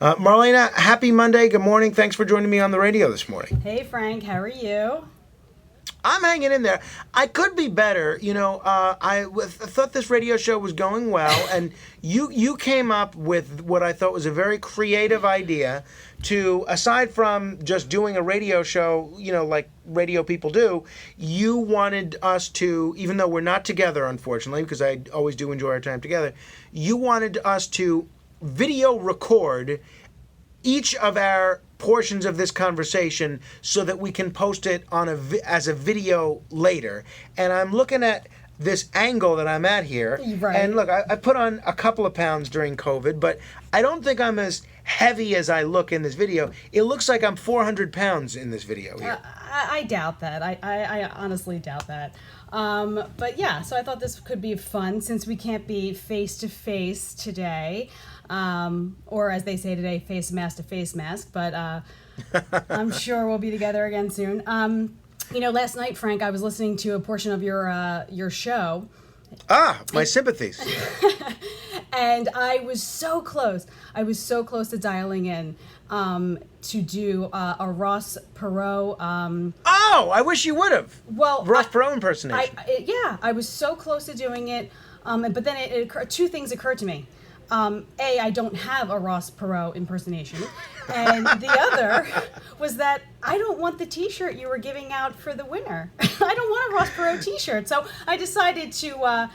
Marlena, happy Monday. Good morning. Thanks for joining me on the radio this morning. Hey Frank, how are you? I'm hanging in there. I could be better. Thought this radio show was going well, and you came up with what I thought was a very creative idea to, aside from just doing a radio show, like radio people do, you wanted us to, even though we're not together, unfortunately, because I always do enjoy our time together, you wanted us to video record each of our portions of this conversation so that we can post it on as a video later. And I'm looking at this angle that I'm at here. Right. And look, I put on a couple of pounds during COVID, but I don't think I'm as heavy as I look in this video. It looks like I'm 400 pounds in this video here. I doubt that. I honestly doubt that. But yeah, so I thought this could be fun since we can't be face to face today. Or as they say today, face mask to face mask. But I'm sure we'll be together again soon. Last night, Frank, I was listening to a portion of your show. My sympathies. And I was so close. I was so close to dialing in to do a Ross Perot. I wish you would have. Well, Ross Perot impersonation. I was so close to doing it. But then two things occurred to me. I don't have a Ross Perot impersonation. And the other was that I don't want the t-shirt you were giving out for the winner. I don't want a Ross Perot t-shirt. So I decided to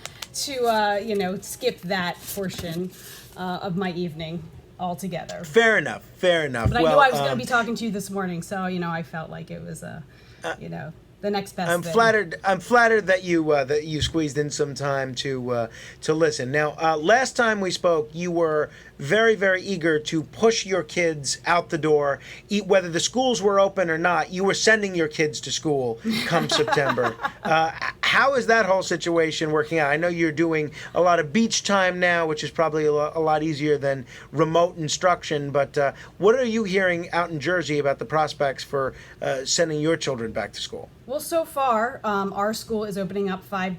skip that portion of my evening altogether. Fair enough. But I knew I was going to be talking to you this morning, so, I felt like it was, the next best thing. I'm flattered that you squeezed in some time to listen. Now, last time we spoke, you were very, very eager to push your kids out the door, whether the schools were open or not. You were sending your kids to school come September. How is that whole situation working out? I know you're doing a lot of beach time now, which is probably a lot easier than remote instruction. But what are you hearing out in Jersey about the prospects for sending your children back to school? Well, so far, our school is opening up 5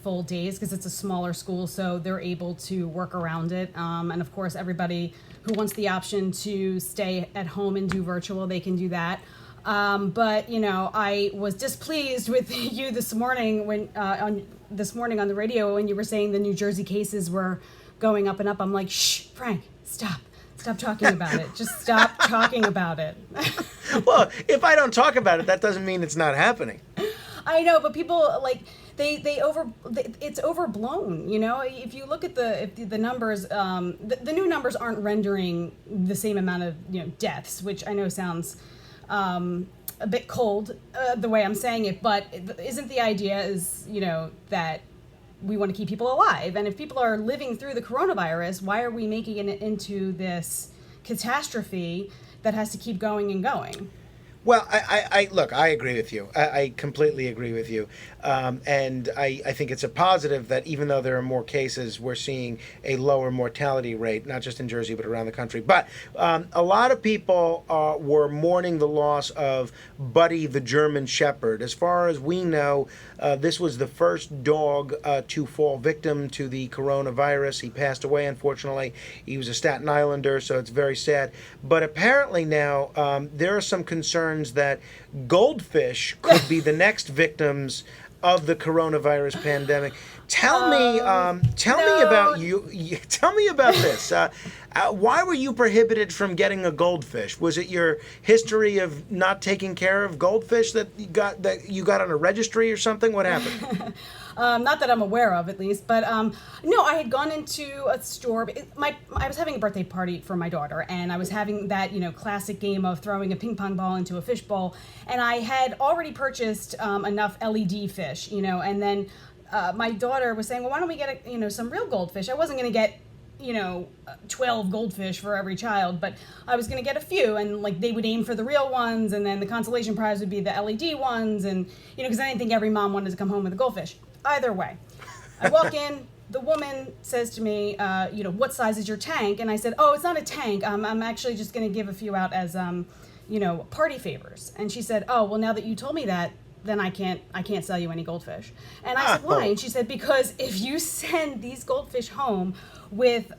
full days, because it's a smaller school, so they're able to work around it. And of course, everybody who wants the option to stay at home and do virtual, they can do that. But I was displeased with you this morning on the radio when you were saying the New Jersey cases were going up and up. I'm like, shh, Frank, stop talking about it. Just stop talking about it. Well, if I don't talk about it, that doesn't mean it's not happening. I know, but people it's overblown. If you look at the numbers, the new numbers aren't rendering the same amount of deaths, which I know sounds a bit cold the way I'm saying it, but isn't the idea is that we want to keep people alive, and if people are living through the coronavirus, why are we making it into this catastrophe that has to keep going and going? Well, I agree with you. I completely agree with you. And I think it's a positive that even though there are more cases, we're seeing a lower mortality rate, not just in Jersey, but around the country. But a lot of people were mourning the loss of Buddy the German Shepherd. As far as we know, this was the first dog to fall victim to the coronavirus. He passed away, unfortunately. He was a Staten Islander, so it's very sad. But apparently now there are some concerns that goldfish could be the next victims of the coronavirus pandemic. Tell me about you. Tell me about this. Why were you prohibited from getting a goldfish? Was it your history of not taking care of goldfish that you got on a registry or something? What happened? Not that I'm aware of, at least. But no, I had gone into a store. I was having a birthday party for my daughter, and I was having that classic game of throwing a ping pong ball into a fish bowl. And I had already purchased enough LED fish, and then my daughter was saying, well, why don't we get some real goldfish? I wasn't going to get 12 goldfish for every child, but I was going to get a few, and they would aim for the real ones, and then the consolation prize would be the LED ones, and because I didn't think every mom wanted to come home with a goldfish. Either way, I walk in, the woman says to me, what size is your tank? And I said, oh, it's not a tank. I'm actually just going to give a few out as party favors. And she said, oh, well, now that you told me that, then I can't sell you any goldfish. And I said, why? And she said, because if you send these goldfish home with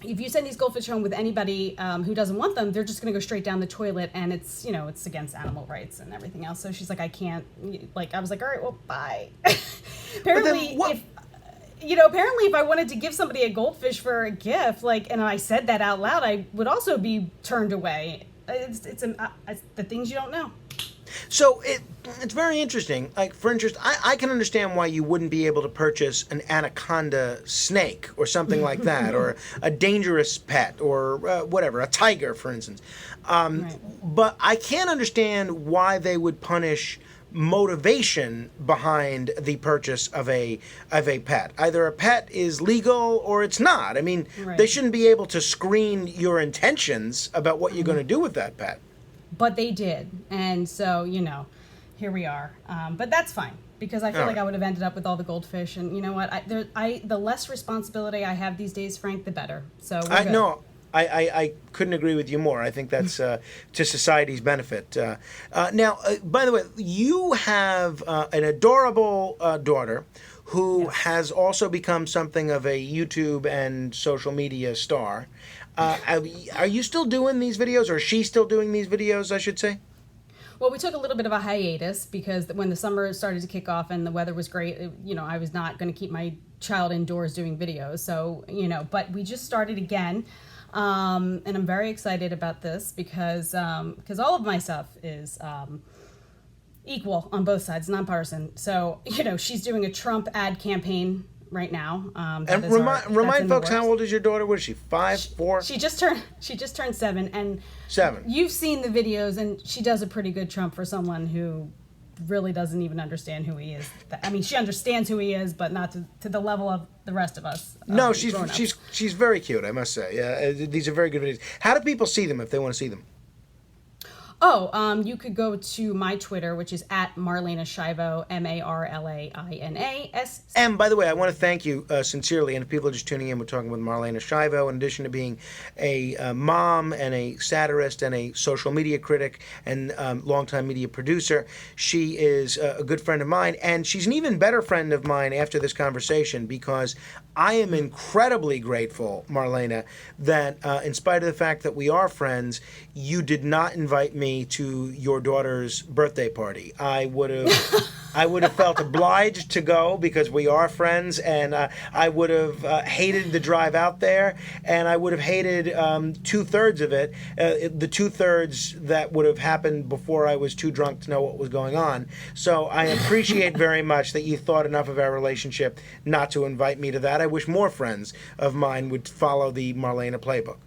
if you send these goldfish home with anybody who doesn't want them, they're just going to go straight down the toilet, and it's, you know, it's against animal rights and everything else. So she's like, I can't, like, I was like, all right, well, bye. Apparently, if I wanted to give somebody a goldfish for a gift, like, and I said that out loud, I would also be turned away. It's the things you don't know. So it's very interesting. Like, for instance, I can understand why you wouldn't be able to purchase an anaconda snake or something like that, or a dangerous pet, or whatever, a tiger, for instance. Right. But I can't understand why they would punish motivation behind the purchase of a pet. Either a pet is legal or it's not. I mean, Right. they shouldn't be able to screen your intentions about what you're going to do with that pet. But they did, and so, you know, here we are. But that's fine, because I feel like I would have ended up with all the goldfish. And you know what? The less responsibility I have these days, Frank, the better. So we're good. No, I couldn't agree with you more. I think that's to society's benefit. Now, by the way, you have an adorable daughter who Yes. has also become something of a YouTube and social media star. Are you still doing these videos, or is she still doing these videos, I should say? Well, we took a little bit of a hiatus because when the summer started to kick off and the weather was great, you know, I was not going to keep my child indoors doing videos. So, you know, but we just started again. And I'm very excited about this because all of my stuff is equal on both sides, nonpartisan. So, you know, she's doing a Trump ad campaign right now. And remind folks, how old is your daughter? What is she, 5, 4? She just turned 7, and 7. You've seen the videos, and she does a pretty good Trump for someone who really doesn't even understand who he is. I mean, she understands who he is, but not to the level of the rest of us. No, she's very cute, I must say. Yeah, these are very good videos. How do people see them if they want to see them? Oh, you could go to my Twitter, which is at Marlena Shivo, MarlanaS. And by the way, I want to thank you sincerely. And if people are just tuning in, we're talking with Marlena Shivo. In addition to being a mom and a satirist and a social media critic and longtime media producer, she is a good friend of mine. And she's an even better friend of mine after this conversation, because I am incredibly grateful, Marlena, that in spite of the fact that we are friends, you did not invite me to your daughter's birthday party. I would have felt obliged to go because we are friends, and I would have hated the drive out there, and I would have hated 2/3 of it, the 2/3 that would have happened before I was too drunk to know what was going on. So I appreciate very much that you thought enough of our relationship not to invite me to that. I wish more friends of mine would follow the Marlena playbook.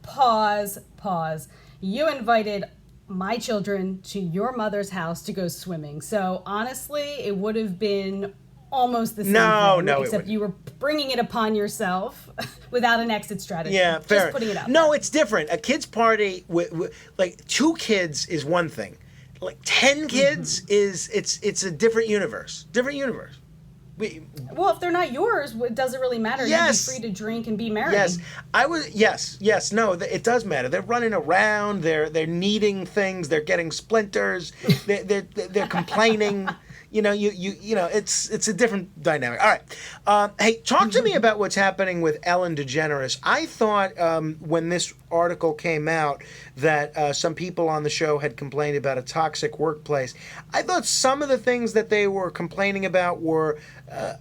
Pause. You invited my children to your mother's house to go swimming. So honestly, it would have been almost the same thing, except you were bringing it upon yourself without an exit strategy. Yeah, fair. Just putting it out No, there. it's different. A kid's party with like 2 kids is one thing. Like 10 kids is it's a different universe. Well, if they're not yours, does it really matter? Yes. You'd be free to drink and be merry. Yes. No, it does matter. They're running around. They're kneading things. They're getting splinters. They're complaining. You know, it's a different dynamic. All right. Hey, talk to me about what's happening with Ellen DeGeneres. I thought when this article came out that some people on the show had complained about a toxic workplace. I thought some of the things that they were complaining about were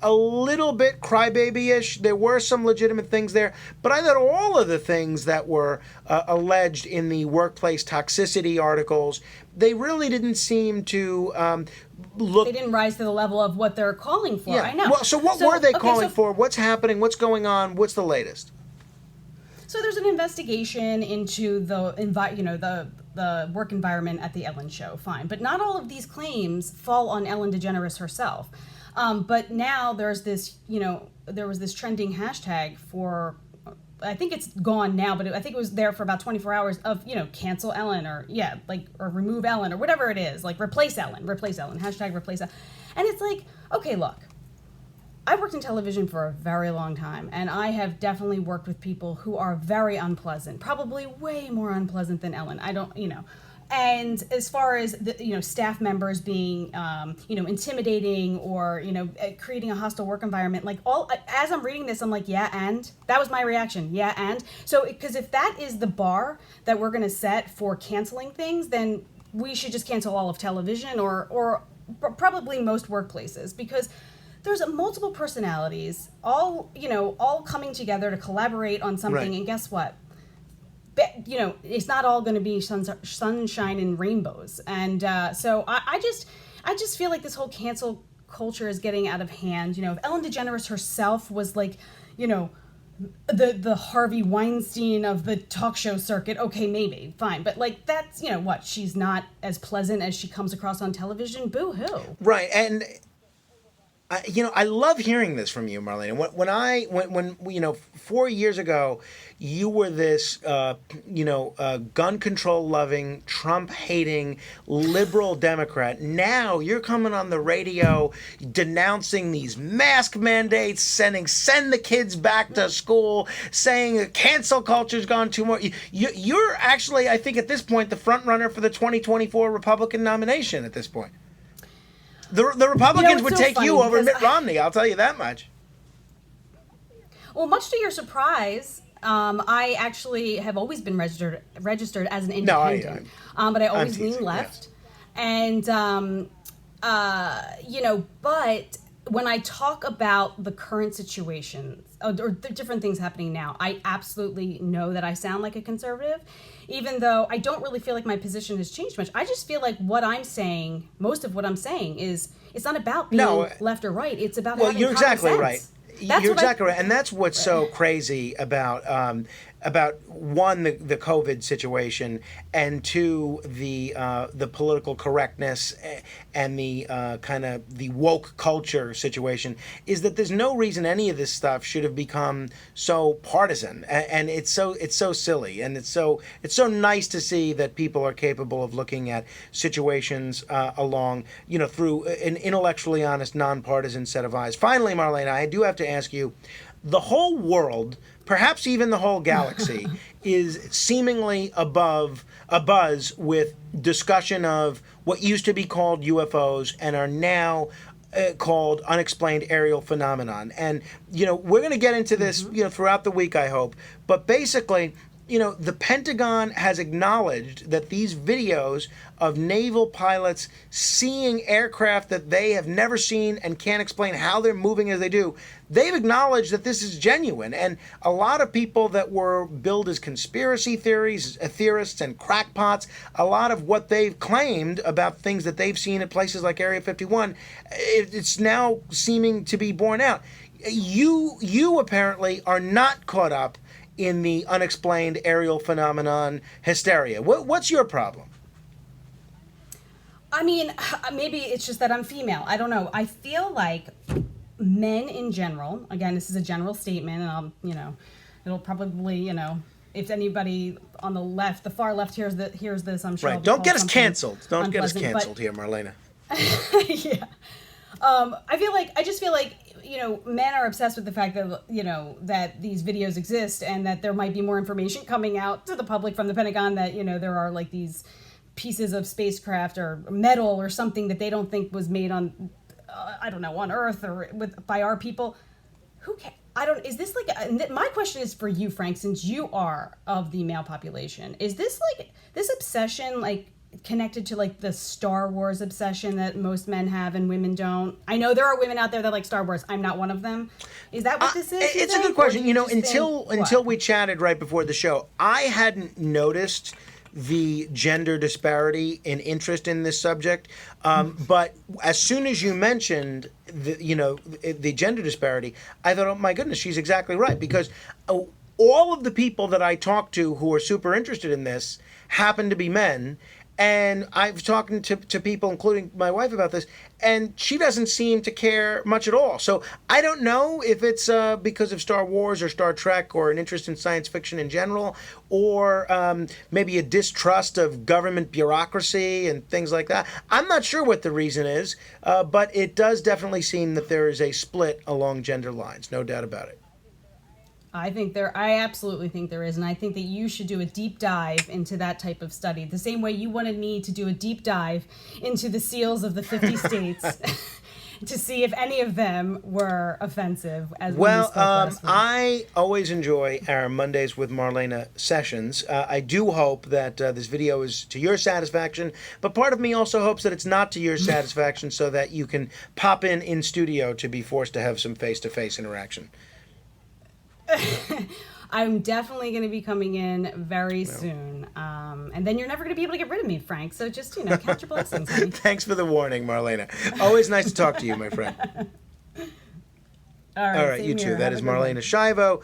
a little bit crybaby-ish. There were some legitimate things there, but I thought all of the things that were alleged in the workplace toxicity articles, they really didn't seem to look. They didn't rise to the level of what they're calling for. Yeah. I know. Well, so what were they calling for? What's happening? What's going on? What's the latest? So there's an investigation into the work environment at the Ellen Show. Fine, but not all of these claims fall on Ellen DeGeneres herself. But now there was this trending hashtag for, I think it's gone now, but I think it was there for about 24 hours of, cancel Ellen or remove Ellen or whatever it is, like replace Ellen, hashtag replace Ellen. And it's like, okay, look, I've worked in television for a very long time, and I have definitely worked with people who are very unpleasant, probably way more unpleasant than Ellen. And as far as the, staff members being, intimidating or, creating a hostile work environment, like as I'm reading this, I'm like, yeah, and that was my reaction. Yeah. And so, because if that is the bar that we're going to set for canceling things, then we should just cancel all of television or probably most workplaces, because there's multiple personalities all coming together to collaborate on something. Right. And guess what? It's not all going to be sunshine and rainbows. And so I just feel like this whole cancel culture is getting out of hand. If Ellen DeGeneres herself was like, the Harvey Weinstein of the talk show circuit, okay, maybe, fine. But like, that's, she's not as pleasant as she comes across on television. Boo-hoo. Right. And I love hearing this from you, Marlena. When 4 years ago, you were this, gun control loving, Trump hating, liberal Democrat. Now you're coming on the radio denouncing these mask mandates, send the kids back to school, saying cancel culture's gone too much. You're actually, I think, at this point, the front runner for the 2024 Republican nomination. At this point. The Republicans would take you over Mitt Romney, I'll tell you that much. Well, much to your surprise, I actually have always been registered as an independent, but I always lean left. Yes. And, but when I talk about the current situation or the different things happening now, I absolutely know that I sound like a conservative, even though I don't really feel like my position has changed much. I just feel like most of what I'm saying is, it's not about being left or right. It's about having you're exactly common right. sense. You're exactly right. And that's what's so crazy about one, the COVID situation, and two, the political correctness and the kind of the woke culture situation, is that there's no reason any of this stuff should have become so partisan, and it's so silly, and it's so nice to see that people are capable of looking at situations along through an intellectually honest, nonpartisan set of eyes. Finally, Marlena, I do have to ask you, the whole world, perhaps even the whole galaxy, is seemingly abuzz with discussion of what used to be called UFOs and are now called unexplained aerial phenomenon. And, we're going to get into this, throughout the week, I hope. But basically, the Pentagon has acknowledged that these videos of naval pilots seeing aircraft that they have never seen and can't explain how they're moving as they do, they've acknowledged that this is genuine. And a lot of people that were billed as conspiracy theorists and crackpots, a lot of what they've claimed about things that they've seen at places like Area 51, it's now seeming to be borne out. You apparently are not caught up in the unexplained aerial phenomenon hysteria. What's your problem? I mean, maybe it's just that I'm female. I don't know. I feel like men in general, again, this is a general statement, and it'll probably, if anybody on the left, the far left hears this, I'm sure. Right. Don't get us canceled. Don't get us canceled here, Marlena. Yeah. I just feel like, men are obsessed with the fact that, that these videos exist and that there might be more information coming out to the public from the Pentagon that, there are like these pieces of spacecraft or metal or something that they don't think was made on, on Earth or by our people. Who cares? Is this like, my question is for you, Frank, since you are of the male population, is this like, this obsession, like, connected to like the Star Wars obsession that most men have and women don't? I know there are women out there that like Star Wars. I'm not one of them. Is that what this is? It's a good question. Until we chatted right before the show, I hadn't noticed the gender disparity in interest in this subject. But as soon as you mentioned the gender disparity, I thought, oh my goodness, she's exactly right, because all of the people that I talk to who are super interested in this happen to be men. And I've talked to people, including my wife, about this, and she doesn't seem to care much at all. So I don't know if it's because of Star Wars or Star Trek or an interest in science fiction in general, or maybe a distrust of government bureaucracy and things like that. I'm not sure what the reason is, but it does definitely seem that there is a split along gender lines, no doubt about it. I absolutely think there is, and I think that you should do a deep dive into that type of study. The same way you wanted me to do a deep dive into the seals of the 50 states to see if any of them were offensive. Well, I always enjoy our Mondays with Marlena sessions. I do hope that this video is to your satisfaction, but part of me also hopes that it's not to your satisfaction so that you can pop in studio to be forced to have some face-to-face interaction. I'm definitely going to be coming in very soon. And then you're never going to be able to get rid of me, Frank. So just, count your blessings, honey. Thanks for the warning, Marlena. Always nice to talk to you, my friend. All right, you too. That is Marlena Shivo.